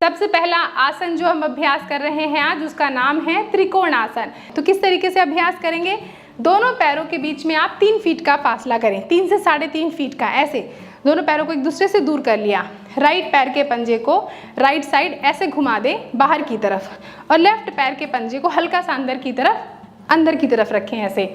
सबसे पहला आसन जो हम अभ्यास कर रहे हैं आज, उसका नाम है त्रिकोण आसन। तो किस तरीके से अभ्यास करेंगे, दोनों पैरों के बीच में आप 3 फीट का फासला करें, 3 से 3.5 फीट का, ऐसे दोनों पैरों को एक दूसरे से दूर कर लिया। राइट पैर के पंजे को राइट साइड ऐसे घुमा दें बाहर की तरफ, और लेफ्ट पैर के पंजे को हल्का सा अंदर की तरफ रखें। ऐसे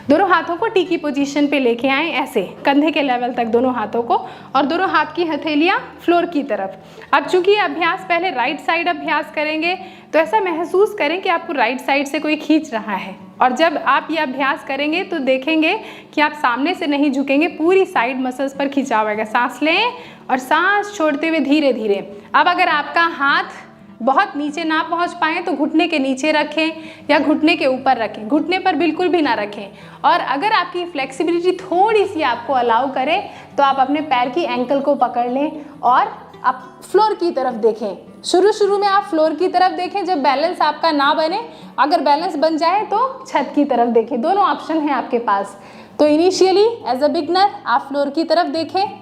दोनों हाथों को टी की पोजीशन पे लेके आएं, ऐसे कंधे के लेवल तक दोनों हाथों को, और दोनों हाथ की हथेलियां फ्लोर की तरफ। अब चूंकि अभ्यास पहले राइट साइड अभ्यास करेंगे, तो ऐसा महसूस करें कि आपको राइट साइड से कोई खींच रहा है, और जब आप ये अभ्यास करेंगे तो देखेंगे कि आप सामने से नहीं झुकेंगे, पूरी साइड मसल्स पर खिंचाव आएगा। सांस लें और सांस छोड़ते हुए धीरे धीरे। अब अगर आपका हाथ बहुत नीचे ना पहुंच पाए तो घुटने के नीचे रखें या घुटने के ऊपर रखें, घुटने पर बिल्कुल भी ना रखें। और अगर आपकी फ्लेक्सिबिलिटी थोड़ी सी आपको अलाउ करे तो आप अपने पैर की एंकल को पकड़ लें और आप फ्लोर की तरफ देखें। शुरू में आप फ्लोर की तरफ देखें, जब बैलेंस आपका ना बने, अगर बैलेंस बन जाए तो छत की तरफ देखें। दोनों ऑप्शन हैं आपके पास। तो इनिशियली एज अ बिगनर आप फ्लोर की तरफ देखें।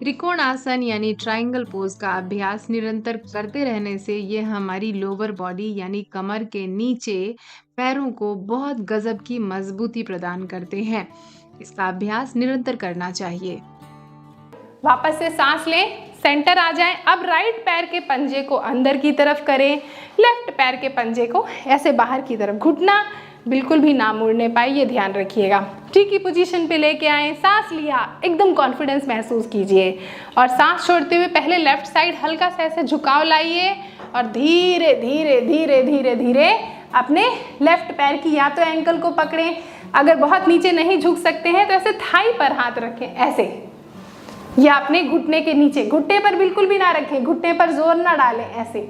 त्रिकोण आसन यानी ट्रायंगल पोज का अभ्यास निरंतर करते रहने से ये हमारी लोअर बॉडी यानी कमर के नीचे पैरों को बहुत गजब की मजबूती प्रदान करते हैं। इसका अभ्यास निरंतर करना चाहिए। वापस से सांस लें, सेंटर आ जाएं। अब राइट पैर के पंजे को अंदर की तरफ करें, लेफ्ट पैर के पंजे को ऐसे बाहर की तरफ। घुटना बिल्कुल भी ना मुड़ने पाए, ये ध्यान रखिएगा। टी की पोजीशन पे लेके आए, सांस लिया, एकदम कॉन्फिडेंस महसूस कीजिए, और सांस छोड़ते हुए पहले लेफ्ट साइड हल्का सा ऐसे झुकाव लाइए, और धीरे धीरे धीरे धीरे धीरे अपने लेफ्ट पैर की या तो एंकल को पकड़ें, अगर बहुत नीचे नहीं झुक सकते हैं तो ऐसे थाई पर हाथ रखें, ऐसे, या अपने घुटने के नीचे, घुटने पर बिल्कुल भी ना रखें, घुटने पर जोर ना डालें, ऐसे।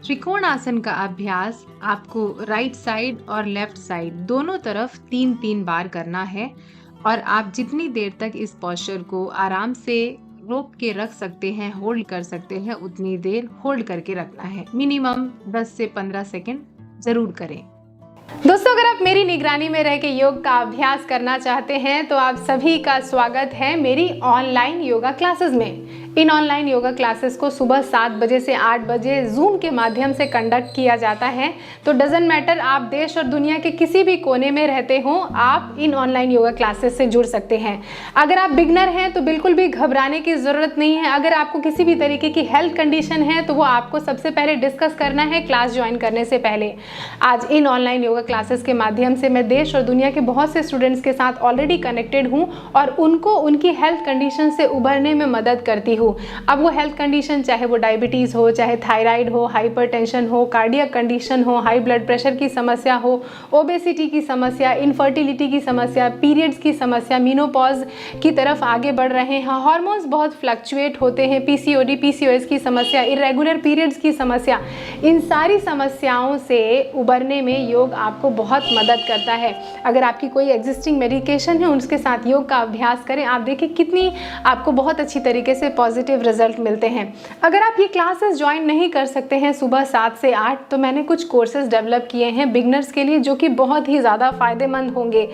त्रिकोण आसन का अभ्यास आपको राइट साइड और लेफ्ट साइड दोनों तरफ 3-3 बार करना है, और आप जितनी देर तक इस पोस्चर को आराम से रोक के रख सकते हैं, होल्ड कर सकते हैं, उतनी देर होल्ड करके रखना है। मिनिमम 10 से 15 सेकेंड जरूर करें। दोस्तों, अगर आप मेरी निगरानी में रह के योग का अभ्यास करना चाहते हैं तो आप सभी का स्वागत है मेरी ऑनलाइन योगा क्लासेस में। इन ऑनलाइन योगा क्लासेस को सुबह 7 बजे से 8 बजे जूम के माध्यम से कंडक्ट किया जाता है। तो डजंट मैटर आप देश और दुनिया के किसी भी कोने में रहते हो, आप इन ऑनलाइन योगा क्लासेस से जुड़ सकते हैं। अगर आप बिगनर हैं तो बिल्कुल भी घबराने की ज़रूरत नहीं है। अगर आपको किसी भी तरीके की हेल्थ कंडीशन है तो वो आपको सबसे पहले डिस्कस करना है क्लास ज्वाइन करने से पहले। आज इन ऑनलाइन योगा क्लासेस के माध्यम से मैं देश और दुनिया के बहुत से स्टूडेंट्स के साथ ऑलरेडी कनेक्टेड हूँ, और उनको उनकी हेल्थ कंडीशन से उबरने में मदद करती हूँ। अब वो हेल्थ कंडीशन चाहे वो डायबिटीज़ हो, चाहे थायराइड हो, हाइपरटेंशन हो, कार्डियक कंडीशन हो, हाई ब्लड प्रेशर की समस्या हो, ओबेसिटी की समस्या, इनफर्टिलिटी की समस्या, पीरियड्स की समस्या, मीनोपॉज की तरफ आगे बढ़ रहे हैं, हार्मोन्स बहुत फ्लक्चुएट होते हैं, पीसीओडी पीसीओएस की समस्या, इरेगुलर पीरियड्स की समस्या, इन सारी समस्याओं से उबरने में योग आपको बहुत मदद करता है। अगर आपकी कोई एग्जिस्टिंग मेडिकेशन है, उसके साथ योग का अभ्यास करें, आप देखिए कितनी आपको बहुत अच्छी तरीके से पॉजिटिव रिजल्ट मिलते हैं। अगर आप ये क्लासेस ज्वाइन नहीं कर सकते हैं सुबह 7 से 8, तो मैंने कुछ कोर्सेज डेवलप किए हैं बिगनर्स के लिए, जो कि बहुत ही ज़्यादा फायदेमंद होंगे।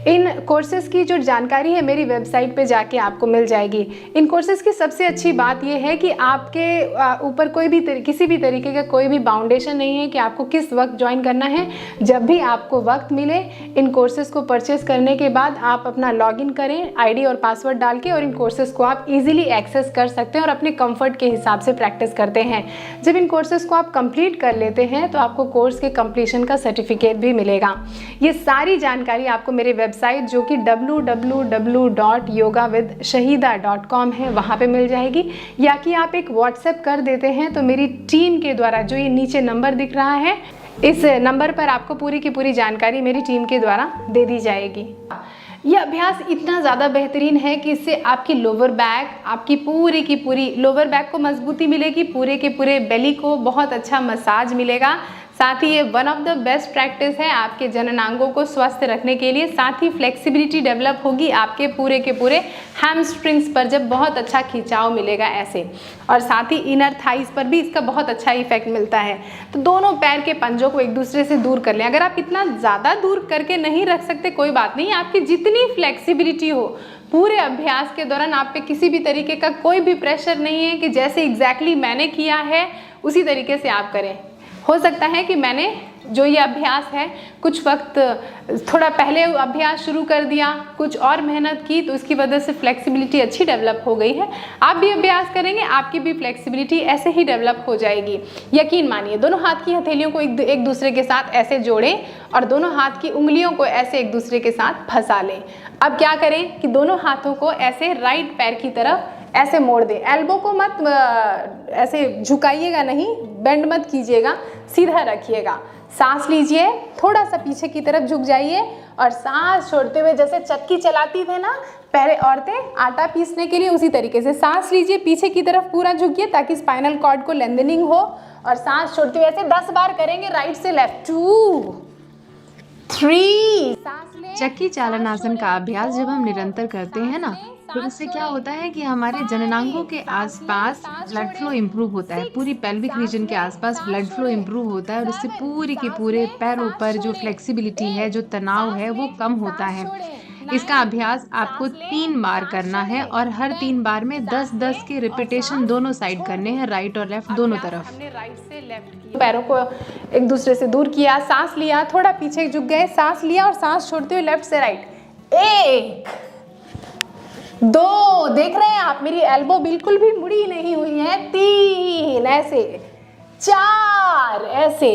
इन कोर्सेज की जो जानकारी है मेरी वेबसाइट पे जाके आपको मिल जाएगी। इन कोर्सेज की सबसे अच्छी बात यह है कि आपके ऊपर कोई भी किसी भी तरीके का कोई भी बाउंडेशन नहीं है कि आपको किस वक्त ज्वाइन करना है। जब भी आपको वक्त मिले, इन कोर्सेज को परचेस करने के बाद आप अपना लॉगिन करें आईडी और पासवर्ड डाल के, और इन कोर्सेज को आप इजीली एक्सेस कर सकते हैं और अपने कंफर्ट के हिसाब से प्रैक्टिस करते हैं। जब इन कोर्सेज को आप कंप्लीट कर लेते हैं तो आपको कोर्स के कंप्लीशन का सर्टिफिकेट भी मिलेगा। ये सारी जानकारी आपको मेरे वेबसाइट जो कि www.yogawithshahida.com है, वहाँ पे मिल जाएगी, या कि आप एक व्हाट्सएप कर देते हैं तो मेरी टीम के द्वारा, जो ये नीचे नंबर दिख रहा है, इस नंबर पर आपको पूरी की पूरी जानकारी मेरी टीम के द्वारा दे दी जाएगी। यह अभ्यास इतना ज़्यादा बेहतरीन है कि इससे आपकी लोअर बैक, आपकी पूरी की पूरी लोअर बैक को मजबूती मिलेगी, पूरे के पूरे बेली को बहुत अच्छा मसाज मिलेगा। साथ ही ये one of the best practice है आपके जननांगों को स्वस्थ रखने के लिए। साथ ही फ्लेक्सिबिलिटी डेवलप होगी आपके पूरे के पूरे हैमस्ट्रिंग्स पर, जब बहुत अच्छा खिंचाव मिलेगा ऐसे, और साथ ही इनर थाइस पर भी इसका बहुत अच्छा इफेक्ट मिलता है। तो दोनों पैर के पंजों को एक दूसरे से दूर कर लें। अगर आप इतना ज़्यादा दूर करके नहीं रख सकते कोई बात नहीं, आपकी जितनी फ्लेक्सिबिलिटी हो पूरे अभ्यास के दौरान आप पे किसी भी तरीके का कोई भी प्रेशर नहीं है कि जैसे एग्जैक्टली मैंने किया है उसी तरीके से आप करें। हो सकता है कि मैंने जो ये अभ्यास है कुछ वक्त थोड़ा पहले अभ्यास शुरू कर दिया, कुछ और मेहनत की, तो इसकी वजह से फ्लेक्सिबिलिटी अच्छी डेवलप हो गई है। आप भी अभ्यास करेंगे, आपकी भी फ्लेक्सिबिलिटी ऐसे ही डेवलप हो जाएगी। यकीन मानिए, दोनों हाथ की हथेलियों को एक दूसरे के साथ ऐसे जोड़ें और दोनों हाथ की उंगलियों को ऐसे एक दूसरे के साथ फंसा लें। अब क्या करें कि दोनों हाथों को ऐसे राइट पैर की तरफ ऐसे मोड़ दें। एल्बो को मत ऐसे झुकाइएगा नहीं, बेंड मत कीजिएगा, सीधा रखिएगा। सांस लीजिए, थोड़ा सा पीछे की तरफ झुक जाइए और सांस छोड़ते हुए जैसे चक्की चलाती थे ना पहले औरतें आटा पीसने के लिए, उसी तरीके से सांस लीजिए, पीछे की तरफ पूरा झुकिए ताकि स्पाइनल कॉर्ड को लेंथनिंग हो। और सांस छोड़ते हुए ऐसे 10 बार करेंगे, राइट से लेफ्ट, 2 3। चक्की चालन आसन का अभ्यास जब हम निरंतर करते हैं ना, तो उससे क्या होता है कि हमारे जननांगों के आसपास ब्लड फ्लो इम्प्रूव होता है, पूरी पेल्विक रीजन के आसपास ब्लड फ्लो इम्प्रूव होता है और इससे पूरे के पूरे पैरों पर जो फ्लेक्सिबिलिटी है, जो तनाव है, वो कम होता है। इसका अभ्यास आपको 3 बार करना है और हर 3 बार में 10-10 के रिपीटेशन दोनों साइड करने हैं, राइट और लेफ्ट दोनों तरफ। हमने राइट से लेफ्ट किया, पैरों को एक दूसरे से दूर किया, सांस लिया, थोड़ा पीछे झुक गए, सांस लिया और सांस छोड़ते हुए लेफ्ट से राइट। 1 2, देख रहे हैं आप मेरी एल्बो बिल्कुल भी मुड़ी नहीं हुई है। 3 ऐसे, 4 ऐसे,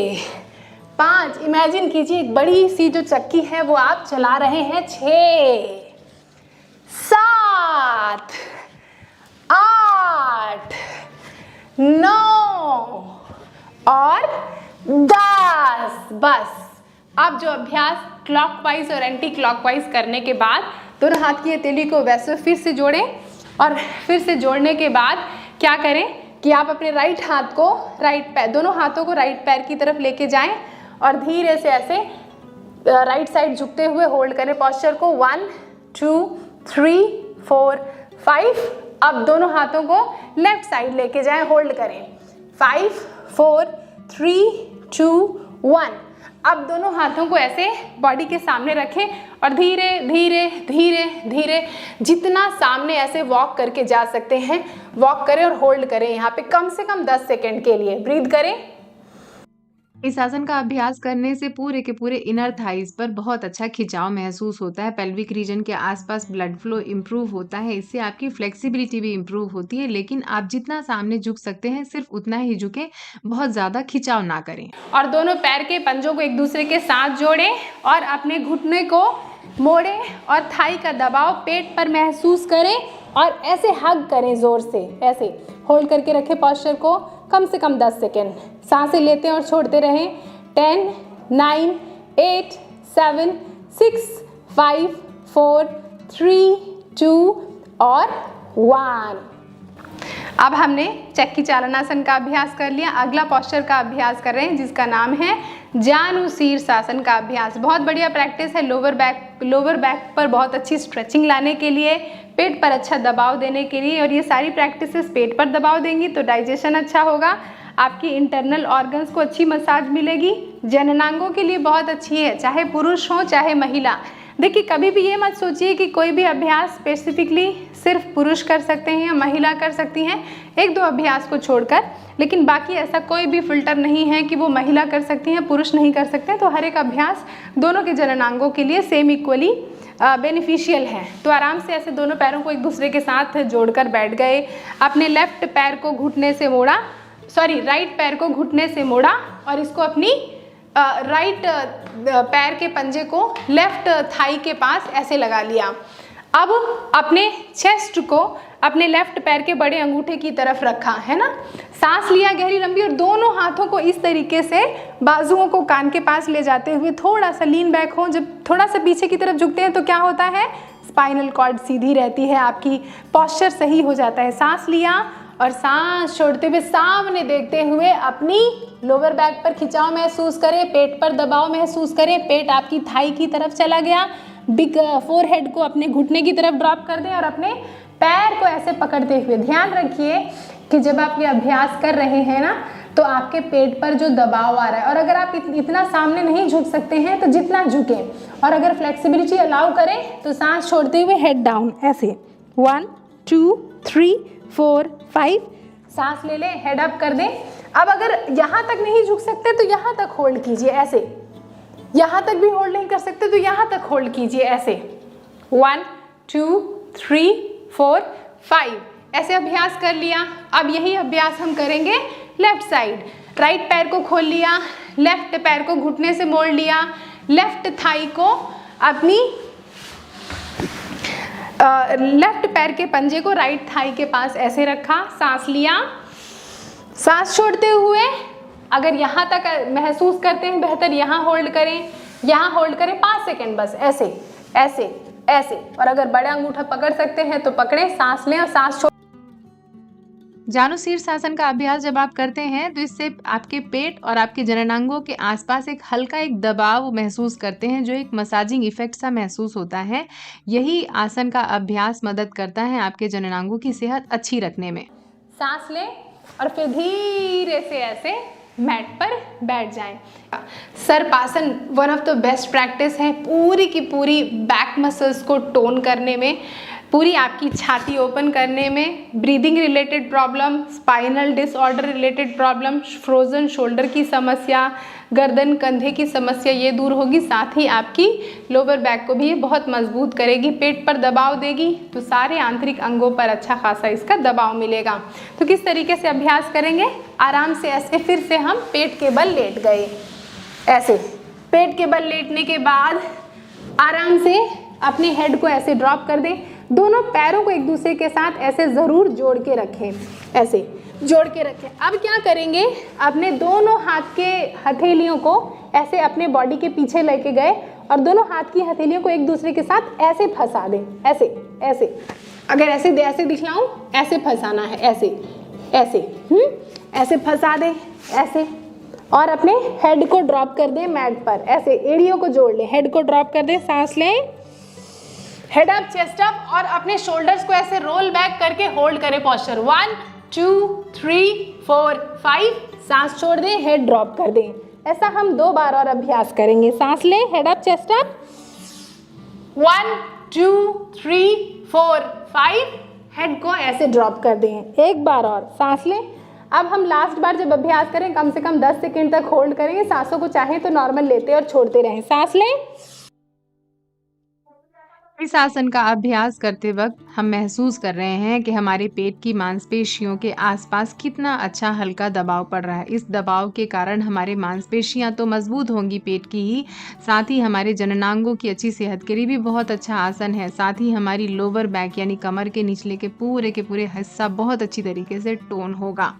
5 इमेजिन कीजिए एक बड़ी सी जो चक्की है वो आप चला रहे हैं। 6 7 8 9 और 10। बस अब जो अभ्यास क्लॉकवाइज और एंटी क्लॉकवाइज करने के बाद दोनों हाथ की हथेली को वैसे फिर से जोड़ें और फिर से जोड़ने के बाद क्या करें कि आप अपने राइट हाथ को राइट पैर, दोनों हाथों को राइट पैर की तरफ लेके जाएं और धीरे से ऐसे राइट साइड झुकते हुए होल्ड करें पोस्चर को। 1 2 3 4 5। अब दोनों हाथों को लेफ्ट साइड लेके जाएं, होल्ड करें। 5 4 3 2 1। अब दोनों हाथों को ऐसे बॉडी के सामने रखें और धीरे धीरे धीरे धीरे जितना सामने ऐसे वॉक करके जा सकते हैं वॉक करें और होल्ड करें यहाँ पे कम से कम 10 सेकेंड के लिए। ब्रीथ करें। इस आसन का अभ्यास करने से पूरे के पूरे इनर थाइज पर बहुत अच्छा खिंचाव महसूस होता है, पेल्विक रीजन के आसपास ब्लड फ्लो इम्प्रूव होता है, इससे आपकी फ्लेक्सिबिलिटी भी इम्प्रूव होती है। लेकिन आप जितना सामने झुक सकते हैं सिर्फ उतना ही झुकें, बहुत ज़्यादा खिंचाव ना करें। और दोनों पैर के पंजों को एक दूसरे के साथ जोड़ें और अपने घुटने को मोड़ें और थाई का दबाव पेट पर महसूस करें और ऐसे हग करें जोर से, ऐसे होल्ड करके रखें पोस्चर को कम से कम 10 सेकेंड। सांसें लेते हैं और छोड़ते रहें। 10 9 8 7 6 5 4 3 2 और 1। अब हमने चक्की चालनासन का अभ्यास कर लिया। अगला पोस्चर का अभ्यास कर रहे हैं जिसका नाम है जानुशीर्षासन का अभ्यास। बहुत बढ़िया प्रैक्टिस है लोअर बैक पर बहुत अच्छी स्ट्रेचिंग लाने के लिए, पेट पर अच्छा दबाव देने के लिए। और ये सारी प्रैक्टिसेस पेट पर दबाव देंगी तो डाइजेशन अच्छा होगा, आपकी इंटरनल ऑर्गन्स को अच्छी मसाज मिलेगी, जननांगों के लिए बहुत अच्छी है, चाहे पुरुष हो चाहे महिला। देखिए कभी भी ये मत सोचिए कि कोई भी अभ्यास स्पेसिफिकली सिर्फ पुरुष कर सकते हैं या महिला कर सकती हैं, 1-2 अभ्यास को छोड़कर। लेकिन बाकी ऐसा कोई भी फिल्टर नहीं है कि वो महिला कर सकती हैं पुरुष नहीं कर सकते। तो हर एक अभ्यास दोनों के जननांगों के लिए सेम इक्वली बेनिफिशियल है। तो आराम से ऐसे दोनों पैरों को एक दूसरे के साथ जोड़कर बैठ गए। अपने लेफ्ट पैर को घुटने से मोड़ा, राइट पैर को घुटने से मोड़ा और इसको अपनी राइट पैर के पंजे को लेफ्ट थाई के पास ऐसे लगा लिया। अब अपने चेस्ट को अपने लेफ्ट पैर के बड़े अंगूठे की तरफ रखा है ना, सांस लिया गहरी लंबी और दोनों हाथों को इस तरीके से बाजुओं को कान के पास ले जाते हुए थोड़ा सा लीन बैक हो। जब थोड़ा सा पीछे की तरफ झुकते हैं तो क्या होता है, स्पाइनल कॉर्ड सीधी रहती है, आपकी पोस्चर सही हो जाता है। सांस लिया और सांस छोड़ते हुए सामने देखते हुए अपनी लोअर बैक पर खिंचाव महसूस करें, पेट पर दबाव महसूस करें, पेट आपकी थाई की तरफ चला गया। बिग फोरहेड को अपने घुटने की तरफ ड्रॉप कर दें और अपने पैर को ऐसे पकड़ते हुए ध्यान रखिए कि जब आप ये अभ्यास कर रहे हैं ना तो आपके पेट पर जो दबाव आ रहा है, और अगर आप इतना सामने नहीं झुक सकते हैं तो जितना झुकें, और अगर फ्लेक्सिबिलिटी अलाउ करें तो सांस छोड़ते हुए हेड डाउन ऐसे 1 2 3 4 5 सांस ले लें, हेड अप कर दें। अब अगर यहाँ तक नहीं झुक सकते तो यहाँ तक होल्ड कीजिए ऐसे, यहाँ तक भी होल्ड नहीं कर सकते तो यहाँ तक होल्ड कीजिए ऐसे 1 2 3 4 5 ऐसे अभ्यास कर लिया। अब यही अभ्यास हम करेंगे लेफ्ट साइड। राइट पैर को खोल लिया, लेफ्ट पैर को घुटने से मोड़ लिया, लेफ्ट थाई को अपनी लेफ्ट पैर के पंजे को राइट थाई के पास ऐसे रखा, सांस लिया, सांस छोड़ते हुए अगर यहाँ तक महसूस करते हैं बेहतर यहाँ होल्ड करें, यहाँ होल्ड करें 5 सेकेंड बस ऐसे ऐसे ऐसे, और अगर बड़ा अंगूठा पकड़ सकते हैं तो पकड़ें, सांस लें और सांस छोड़। जानुशीर्षासन का अभ्यास जब आप करते हैं तो इससे आपके पेट और आपके जननांगों के आसपास एक हल्का एक दबाव महसूस करते हैं, जो एक मसाजिंग इफेक्ट सा महसूस होता है। यही आसन का अभ्यास मदद करता है आपके जननांगों की सेहत अच्छी रखने में। सांस लें और फिर धीरे से ऐसे मैट पर बैठ जाएं। सर्पासन one of the best practice है पूरी की पूरी बैक मसल्स को टोन करने में, पूरी आपकी छाती ओपन करने में, breathing related problem, spinal disorder related problem, frozen shoulder की समस्या, गर्दन कंधे की समस्या ये दूर होगी। साथ ही आपकी लोअर बैक को भी ये बहुत मजबूत करेगी, पेट पर दबाव देगी तो सारे आंतरिक अंगों पर अच्छा खासा इसका दबाव मिलेगा। तो किस तरीके से अभ्यास करेंगे, आराम से ऐसे फिर से हम पेट के बल लेट गए, ऐसे पेट के बल लेटने के बाद आराम से अपने हेड को ऐसे ड्रॉप कर दें। दोनों पैरों को एक दूसरे के साथ ऐसे ज़रूर जोड़ के रखें, ऐसे जोड़ के रखें। अब क्या करेंगे, अपने दोनों हाथ के हथेलियों को ऐसे अपने बॉडी के पीछे लेके गए और दोनों हाथ की हथेलियों को एक दूसरे के साथ ऐसे फंसा दें, ऐसे ऐसे। अगर ऐसे दिखलाऊं, ऐसे फंसाना है, ऐसे ऐसे ऐसे फंसा दें ऐसे, और अपने हेड को ड्रॉप कर दें मैट पर, ऐसे एड़ियों को जोड़ लें, हेड को ड्रॉप कर दें, सांस लें, हेड अप चेस्ट अप, और अपने शोल्डर्स को ऐसे रोल बैक करके होल्ड करें पॉस्चर 1 2 3 4 5 सांस छोड़ दें, हेड ड्रॉप कर दें। ऐसा हम 2 बार और अभ्यास करेंगे। सांस लें, head up chest up 1 2 3 4 5 head को ऐसे ड्रॉप कर दें। एक बार और सांस लें। अब हम लास्ट बार जब अभ्यास करें कम से कम 10 सेकेंड तक होल्ड करेंगे, सांसों को चाहें तो नॉर्मल लेते और छोड़ते रहें। सांस लें। इस आसन का अभ्यास करते वक्त हम महसूस कर रहे हैं कि हमारे पेट की मांसपेशियों के आसपास कितना अच्छा हल्का दबाव पड़ रहा है। इस दबाव के कारण हमारे मांसपेशियां तो मजबूत होंगी पेट की ही, साथ ही हमारे जननांगों की अच्छी सेहत के लिए भी बहुत अच्छा आसन है। साथ ही हमारी लोअर बैक यानी कमर के निचले के पूरे हिस्सा बहुत अच्छी तरीके से टोन होगा।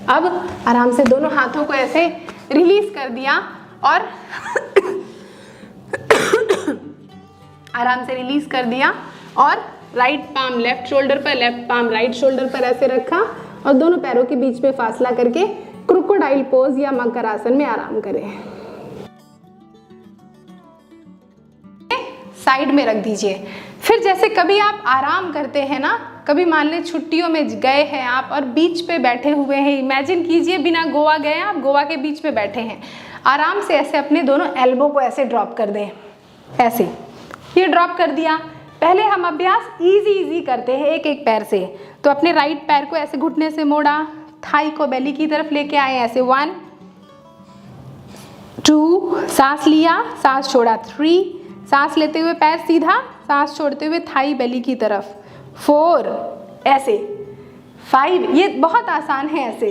अब आराम से दोनों हाथों को ऐसे रिलीज कर दिया और आराम से रिलीज कर दिया और राइट पाम लेफ्ट शोल्डर पर, लेफ्ट पाम राइट शोल्डर पर ऐसे रखा और दोनों पैरों के बीच में फासला करके क्रोकोडाइल पोज या मकर आसन में आराम करें। साइड में रख दीजिए। फिर जैसे कभी आप आराम करते हैं ना, कभी मान लें छुट्टियों में गए हैं आप और बीच पे बैठे हुए हैं, इमेजिन कीजिए बिना गोवा गए आप गोवा के बीच पे बैठे हैं। आराम से ऐसे अपने दोनों एल्बो को ऐसे ड्रॉप कर दें, ऐसे ये ड्रॉप कर दिया। पहले हम अभ्यास इजी करते हैं एक एक पैर से, तो अपने राइट पैर को ऐसे घुटने से मोड़ा, थाई को बेली की तरफ लेके आए ऐसे 1 2 सांस लिया, सांस छोड़ा 3 सांस लेते हुए पैर सीधा, सांस छोड़ते हुए थाई बेली की तरफ 4 ऐसे 5 ये बहुत आसान है ऐसे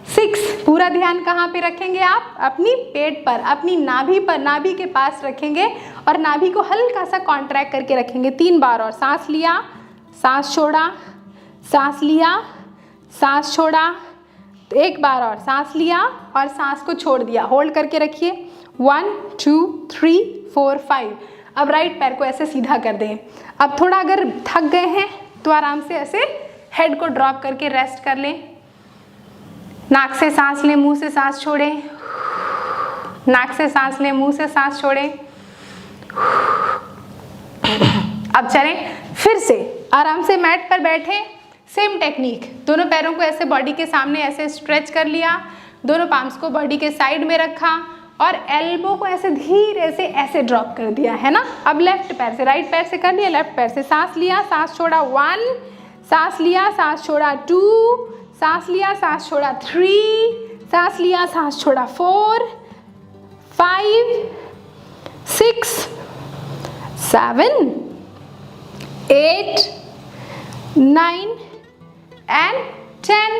6 पूरा ध्यान कहाँ पे रखेंगे आप, अपनी पेट पर, अपनी नाभि पर, नाभि के पास रखेंगे और नाभि को हल्का सा कॉन्ट्रैक्ट करके रखेंगे। 3 बार और सांस लिया, सांस छोड़ा, सांस लिया, सांस छोड़ा, तो एक बार और सांस लिया और सांस को छोड़ दिया, होल्ड करके रखिए 1 2 3 4 5। अब राइट पैर को ऐसे सीधा कर दें। अब थोड़ा अगर थक गए हैं तो आराम से ऐसे हेड को ड्रॉप करके रेस्ट कर लें। नाक से सांस लें, मुंह से सांस छोड़ें, नाक से सांस लें, मुंह से सांस छोड़ें। अब चलें, फिर से आराम से मैट पर बैठें, सेम टेक्निक, दोनों पैरों को ऐसे बॉडी के सामने ऐसे स्ट्रेच कर लिया, दोनों पाम्स को बॉडी के साइड में रखा और एल्बो को ऐसे धीरे से ऐसे ड्रॉप कर दिया, है ना। अब लेफ्ट पैर से, राइट पैर से कर लिया, लेफ्ट पैर से सांस लिया, सांस छोड़ा 1, सांस लिया, सांस छोड़ा 2, सांस लिया, सांस छोड़ा 3, सांस लिया, सांस छोड़ा 4, 5, 6, 7, 8, 9 एंड 10।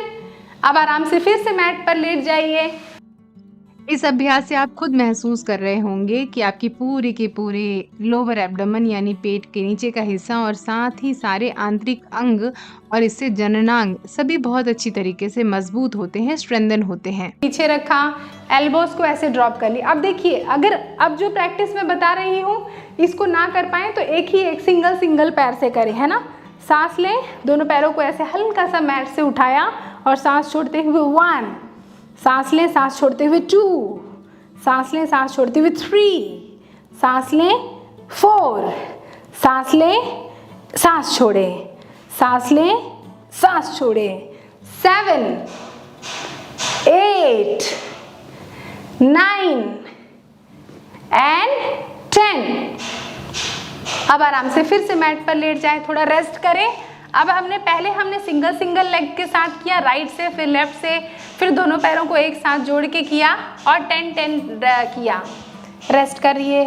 अब आराम से फिर से मैट पर लेट जाइए। इस अभ्यास से आप खुद महसूस कर रहे होंगे कि आपकी पूरी के पूरे लोअर एब्डोमेन यानी पेट के नीचे का हिस्सा और साथ ही सारे आंतरिक अंग और इससे जननांग सभी बहुत अच्छी तरीके से मजबूत होते हैं, स्ट्रेंथन होते हैं। पीछे रखा, एल्बोस को ऐसे ड्रॉप कर लिया। अब देखिए, अगर अब जो प्रैक्टिस मैं बता रही हूँ इसको ना कर पाए तो एक सिंगल पैर से करें, है ना। सांस लें, दोनों पैरों को ऐसे हल्का सा मैट से उठाया और सांस छोड़ते हुए 1, सांस लें, सांस छोड़ते हुए 2, सांस लें, सांस छोड़ते हुए 3, सांस लें 4, सांस लें, सांस छोड़े, सांस लें, सांस छोड़े 7, 8, 9 एंड 10। अब आराम से फिर से मैट पर लेट जाए, थोड़ा रेस्ट करें। अब हमने सिंगल लेग के साथ किया, राइट से फिर लेफ्ट से, फिर दोनों पैरों को एक साथ जोड़ के किया और 10-10 किया। रेस्ट करिए।